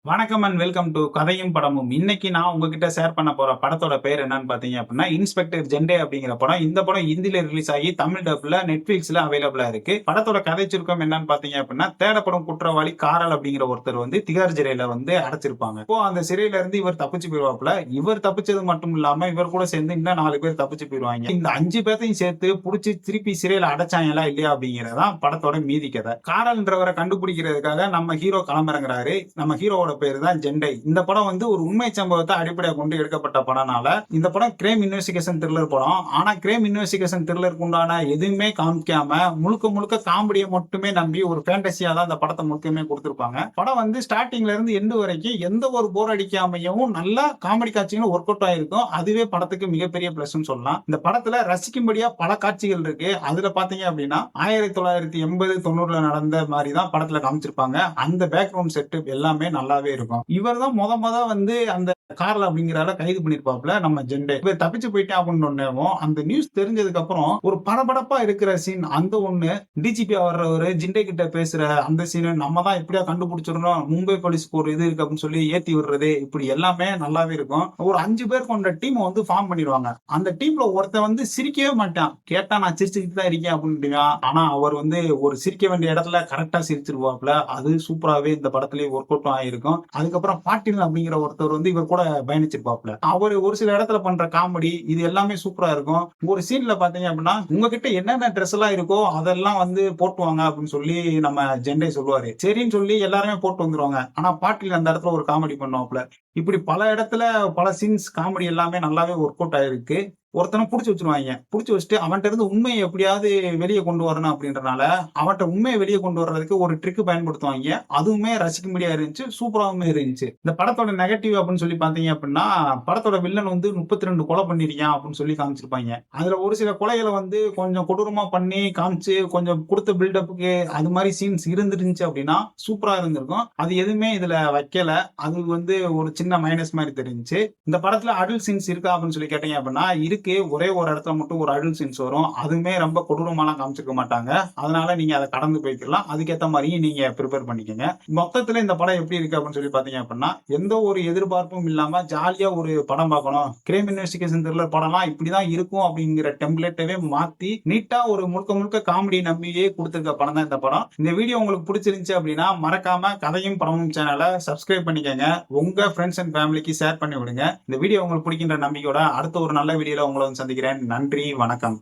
வணக்கம் and welcome to கதையும் படமும். இன்னைக்கு நான் உங்ககிட்ட ஷேர் பண்ண போற படத்தோட பேர் என்னன்னு பாத்தீங்க அப்படின்னா, இன்ஸ்பெக்டர் ஜெண்டே அப்படிங்கிற படம். இந்த படம் ஹிந்தில ரிலீஸ் ஆகி தமிழ் டப்ல நெட்ஃபிளிக்ஸ்ல அவைலபிளா இருக்கு. படத்தோட கதை சுருக்கம் என்னன்னு பாத்தீங்க அப்படின்னா, தேடப்படும் குற்றவாளி காரல் அப்படிங்கிற ஒருத்தர் திகார் சிறையில அடைச்சிருப்பாங்க. இப்போ அந்த சிறையில இருந்து இவர் தப்பிச்சு போயிருவாப்ல. இவர் தப்பிச்சது மட்டும் இல்லாம இவர் கூட சேர்ந்து இன்னும் 4 பேர் தப்பிச்சு போயிருவாங்க. இந்த 5 பேர்த்தையும் சேர்த்து புடிச்சு திருப்பி சிறையில அடைச்சாங்களா இல்லையா அப்படிங்கறதான் படத்தோட மீதி கதை. காரல்ன்றவரை கண்டுபிடிக்கிறதுக்காக நம்ம ஹீரோ களமிறங்குறாரு. நம்ம ஹீரோவோட பேரு தான் ஜெண்டை. இந்த படம் ஒரு உண்மை சம்பவத்தை அடிப்படையாக கொண்டு எடுக்கப்பட்ட படம்னால இந்த படம் கிரைம் இன்வெஸ்டிகேஷன் த்ரில்லர் படம். ஆனா கிரைம் இன்வெஸ்டிகேஷன் த்ரில்லருக்கு உண்டான எதுவுமே காமிக்காம முழுக்க முழுக்க காமெடியை மட்டுமே நம்பி ஒரு ஃபேண்டசியா தான் இந்த படத்தை முழுக்கமே கொடுத்திருப்பாங்க. படம் ஸ்டார்டிங்ல இருந்து எண்டு வரைக்கும் எந்த ஒரு போர் அடிக்காமையும் நல்லா காமெடி காட்சிகளும் ஒர்க் அவுட் ஆயிருக்கும். அதுவே படத்துக்கு மிகப்பெரிய பிளஸ் சொல்லலாம். இந்த படத்துல ரசிக்கும்படியா பல காட்சிகள் இருக்கு. அதுல பாத்தீங்க அப்படின்னா 1980-90 நடந்த மாதிரி தான் படத்துல காமிச்சிருப்பாங்க. அந்த பேக்ரவுண்ட் செட்டப் எல்லாமே நல்லாவே இருக்கும். இவர் தான் முத அந்த கார்ல அப்படிங்கிறால கைது பண்ணிருப்பாப்ல நம்ம ஜெண்டே. இவர் தப்பிச்சு போயிட்டேன் அப்படின்னு அந்த நியூஸ் தெரிஞ்சதுக்கு அப்புறம் ஒரு படபடப்பா இருக்கிற சீன் அந்த ஒண்ணு, டிஜிபி வர்றவரு ஜெண்டே கிட்ட பேசுற அந்த சீன், நம்ம தான் எப்படியா கண்டுபிடிச்சிடணும், மும்பை போலீஸ்க்கு ஒரு இது இருக்கு அப்படின்னு சொல்லி ஏத்தி விடுறது, இப்படி எல்லாமே நல்லாவே இருக்கும். ஒரு 5 பேர் கொண்ட டீம் ஃபார்ம் பண்ணிடுவாங்க. அந்த டீம்ல ஒருத்தன் சிரிக்கவே மாட்டான். கேட்டா நான் சிரிச்சுக்கிட்டு தான் இருக்கேன் அப்படின்னு. ஆனா அவர் ஒரு சிரிக்க வேண்டிய இடத்துல கரெக்டா சிரிச்சிருவாப்ல. அது சூப்பராவே இந்த படத்திலேயே ஒர்க் அவுட் ஆயிருக்கும். அதுக்கப்புறம் பாட்டில் அப்படிங்கிற ஒருத்தர் இவர் கூட பயணிச்சிருப்பாப்ல. அவர் ஒரு சில இடத்துல பண்ற காமெடி இது எல்லாமே சூப்பரா இருக்கும். ஒரு சீன்ல பாத்தீங்க அப்படின்னா, உங்ககிட்ட என்னென்ன ட்ரெஸ் எல்லாம் இருக்கோ அதெல்லாம் போட்டுவாங்க அப்படின்னு சொல்லி நம்ம ஜெண்டை சொல்லுவாரு. சரின்னு சொல்லி எல்லாருமே போட்டு வந்துருவாங்க. ஆனா பாட்டில் அந்த இடத்துல ஒரு காமெடி பண்ணுவாப்ல. இப்படி பல இடத்துல பல சீன்ஸ் காமெடி எல்லாமே நல்லாவே ஒர்க் அவுட் ஆயிருக்கு. ஒருத்தனை புடிச்சு வச்சிருவாங்க. புடிச்சு வச்சுட்டு அவன்கிட்ட இருந்து உண்மையை எப்படியாவது வெளியே கொண்டு வரணும் அப்படின்றனால அவன்கிட்ட உண்மையை வெளியே கொண்டு வர்றதுக்கு ஒரு ட்ரிக் பயன்படுத்துவாங்க. அதுவுமே ரசிக்கும்படியா இருந்துச்சு, சூப்பராவுமே இருந்துச்சு. இந்த படத்தோட நெகட்டிவ் அப்படின்னு சொல்லி பாத்தீங்க அப்படின்னா, படத்தோட வில்லன் 32 கொலை பண்ணிருக்கான் அப்படின்னு சொல்லி காமிச்சிருப்பாங்க. அதுல ஒரு சில கொலைகளை கொஞ்சம் கொடூரமா பண்ணி காமிச்சு கொஞ்சம் கொடுத்த பில்டப்புக்கு அது மாதிரி சீன்ஸ் இருந்துருந்துச்சு அப்படின்னா சூப்பரா இருந்திருக்கும். அது எதுவுமே இதுல வைக்கல. அது ஒரு சின்ன மைனஸ் மாதிரி தெரிஞ்சுச்சு. இந்த படத்துல அடல்ட் சீன்ஸ் இருக்கா அப்படின்னு சொல்லி கேட்டீங்க அப்படின்னா இருக்கு. ஒரே ஒரு இடத்துல மட்டும் ஒரு அடல்ட் சீன்ஸ் வரும். அதுவுமே ரொம்ப கொடூரமாலாம் காமிச்சிருக்க மாட்டாங்க. அதனால நீங்க அதை கடந்து போய்க்கலாம். அதுக்கேற்ற மாதிரி நீங்க ப்ரிப்பேர் பண்ணிக்கங்க. மொத்தத்துல இந்த படம் எப்படி இருக்கு அப்படின்னு சொல்லி பாத்தீங்க அப்படின்னா, எந்த ஒரு எதிர்பார்ப்பும் இல்லாம ஜாலியா ஒரு படம் பார்க்கணும். கிரைம் இன்வெஸ்டிகேஷன் த்ரில்லர் படம்லாம் இப்படிதான் இருக்கும் அப்படிங்கிற டெம்ப்ளேட்டவே மாத்தி நீட்டா ஒரு முழுக்க முழுக்க காமெடி நம்பியே கொடுத்திருக்க படம் தான் இந்த படம். இந்த வீடியோ உங்களுக்கு பிடிச்சிருந்துச்சு அப்படின்னா மறக்காம கதையும் படமும் சேனலை சப்ஸ்கிரைப் பண்ணிக்கங்க. உங்க ஃப்ரெண்ட்ஸ் அண்ட் ஃபேமிலிக்கு ஷேர் பண்ணி விடுங்க. இந்த வீடியோ உங்களுக்கு பிடிக்கின்ற நம்பிக்கையோட அடுத்த ஒரு நல்ல வீடியோல உங்களை சந்திக்கிறேன். நன்றி, வணக்கம்.